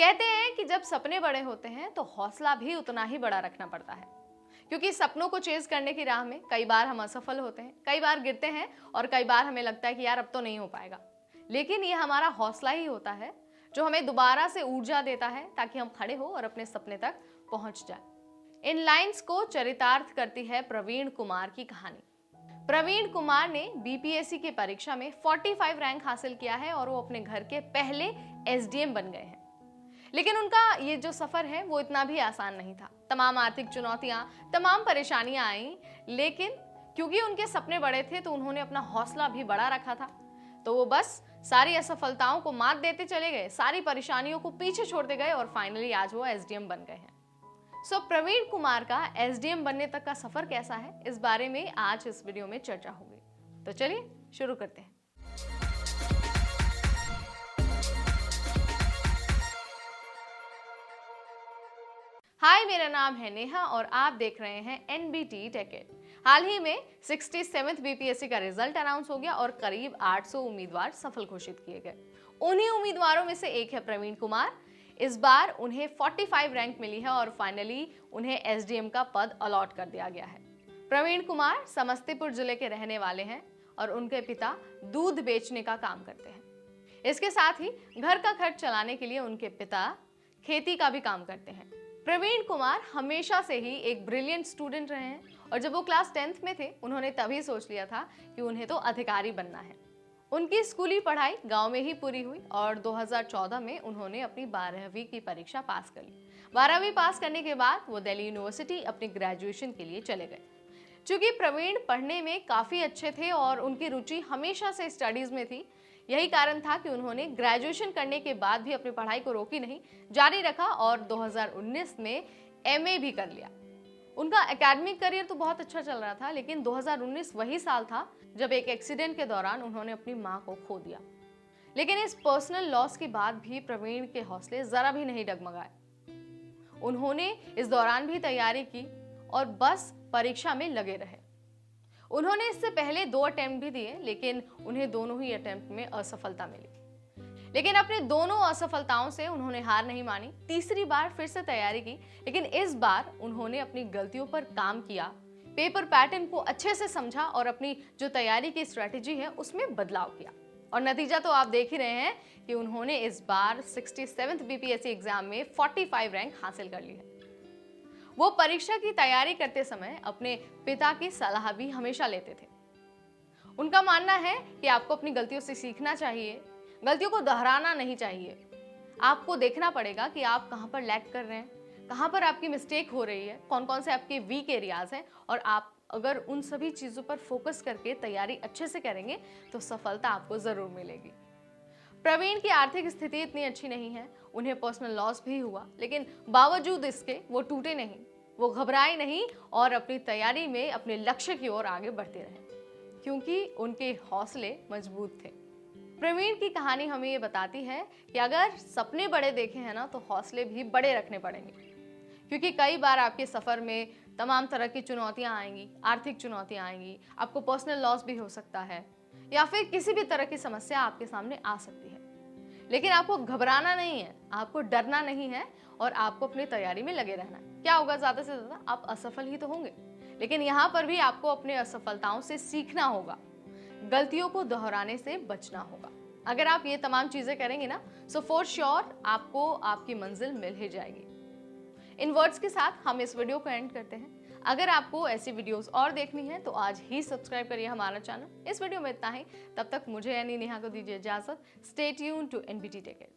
कहते हैं कि जब सपने बड़े होते हैं तो हौसला भी उतना ही बड़ा रखना पड़ता है, क्योंकि सपनों को चेज करने की राह में कई बार हम असफल होते हैं, कई बार गिरते हैं और कई बार हमें लगता है कि यार अब तो नहीं हो पाएगा। लेकिन ये हमारा हौसला ही होता है जो हमें दोबारा से ऊर्जा देता है ताकि हम खड़े हो और अपने सपने तक पहुंच जाए। इन लाइंस को चरितार्थ करती है प्रवीण कुमार की कहानी। प्रवीण कुमार ने बीपीएससी की परीक्षा में 45 रैंक हासिल किया है और वो अपने घर के पहले एसडीएम बन गए हैं। लेकिन उनका ये जो सफर है वो इतना भी आसान नहीं था। तमाम आर्थिक चुनौतियां, तमाम परेशानियां आई, लेकिन क्योंकि उनके सपने बड़े थे तो उन्होंने अपना हौसला भी बड़ा रखा था। तो वो बस सारी असफलताओं को मात देते चले गए, सारी परेशानियों को पीछे छोड़ते गए और फाइनली आज वो एसडीएम बन गए हैं। प्रवीण कुमार का एसडीएम बनने तक का सफर कैसा है, इस बारे में आज इस वीडियो में चर्चा होगी। तो चलिए शुरू करते हैं। हाय, मेरा नाम है नेहा और आप देख रहे हैं एनबीटी टेक। हाल ही में 67th बीपीएससी का रिजल्ट अनाउंस हो गया और करीब 800 उम्मीदवार सफल घोषित किए गए। उन्हीं उम्मीदवारों में से एक है प्रवीण कुमार। इस बार उन्हें 45 रैंक मिली है और फाइनली उन्हें एसडीएम का पद अलॉट कर दिया गया है। प्रवीण कुमार समस्तीपुर जिले के रहने वाले हैं और उनके पिता दूध बेचने का काम करते हैं। इसके साथ ही घर का खर्च चलाने के लिए उनके पिता खेती का भी काम करते हैं। प्रवीण कुमार हमेशा से ही एक ब्रिलियंट स्टूडेंट रहे हैं और जब वो क्लास 10th में थे उन्होंने तभी सोच लिया था कि उन्हें तो अधिकारी बनना है। उनकी स्कूली पढ़ाई गांव में ही पूरी हुई और 2014 में उन्होंने अपनी 12वीं की परीक्षा पास कर ली। 12वीं पास करने के बाद वो दिल्ली यूनिवर्सिटी अपनी ग्रेजुएशन के लिए चले गए। चूंकि प्रवीण पढ़ने में काफ़ी अच्छे थे और उनकी रुचि हमेशा से स्टडीज़ में थी, यही कारण था कि उन्होंने ग्रेजुएशन करने के बाद भी अपनी पढ़ाई को रोकी नहीं, जारी रखा और 2019 में एमए भी कर लिया। उनका एकेडमिक करियर तो बहुत अच्छा चल रहा था, लेकिन 2019 वही साल था जब एक एक्सीडेंट के दौरान उन्होंने अपनी मां को खो दिया। लेकिन इस पर्सनल लॉस के बाद भी प्रवीण के हौसले जरा भी नहीं डगमगाए। उन्होंने इस दौरान भी तैयारी की और बस परीक्षा में लगे रहे। उन्होंने इससे पहले 2 अटेम्प्ट भी दिए, लेकिन उन्हें दोनों ही अटेम्प्ट में असफलता मिली। लेकिन अपने दोनों असफलताओं से उन्होंने हार नहीं मानी। तीसरी बार फिर से तैयारी की, लेकिन इस बार उन्होंने अपनी गलतियों पर काम किया, पेपर पैटर्न को अच्छे से समझा और अपनी जो तैयारी की स्ट्रेटेजी है उसमें बदलाव किया। और नतीजा तो आप देख ही रहे हैं कि उन्होंने इस बार 67th बीपीएससी एग्जाम में 45 रैंक हासिल कर ली है। वो परीक्षा की तैयारी करते समय अपने पिता की सलाह भी हमेशा लेते थे। उनका मानना है कि आपको अपनी गलतियों से सीखना चाहिए, गलतियों को दोहराना नहीं चाहिए। आपको देखना पड़ेगा कि आप कहाँ पर लैग कर रहे हैं, कहाँ पर आपकी मिस्टेक हो रही है, कौन कौन से आपके वीक एरियाज हैं, और आप अगर उन सभी चीज़ों पर फोकस करके तैयारी अच्छे से करेंगे तो सफलता आपको ज़रूर मिलेगी। प्रवीण की आर्थिक स्थिति इतनी अच्छी नहीं है, उन्हें पर्सनल लॉस भी हुआ, लेकिन बावजूद इसके वो टूटे नहीं, वो घबराए नहीं और अपनी तैयारी में अपने लक्ष्य की ओर आगे बढ़ते रहे, क्योंकि उनके हौसले मजबूत थे। प्रवीण की कहानी हमें ये बताती है कि अगर सपने बड़े देखे हैं ना तो हौसले भी बड़े रखने पड़ेंगे, क्योंकि कई बार आपके सफ़र में तमाम तरह की चुनौतियाँ आएंगी, आर्थिक चुनौतियाँ आएंगी, आपको पर्सनल लॉस भी हो सकता है या फिर किसी भी तरह की समस्या आपके सामने आ सकती है। लेकिन आपको घबराना नहीं है, आपको डरना नहीं है और आपको अपनी तैयारी में लगे रहना है। क्या होगा, ज़्यादा से ज़्यादा आप असफल ही तो होंगे, लेकिन यहाँ पर भी आपको अपने असफलताओं से सीखना होगा, गलतियों को दोहराने से बचना होगा। अगर आप ये तमाम चीज़ें करेंगे ना, सो फॉर श्योर आपको आपकी मंजिल मिल ही जाएगी। इन वर्ड्स के साथ हम इस वीडियो को एंड करते हैं। अगर आपको ऐसी वीडियोस और देखनी है तो आज ही सब्सक्राइब करिए हमारा चैनल। इस वीडियो में इतना ही, तब तक मुझे यानी नेहा को दीजिए इजाजत। Stay tuned to NBT take.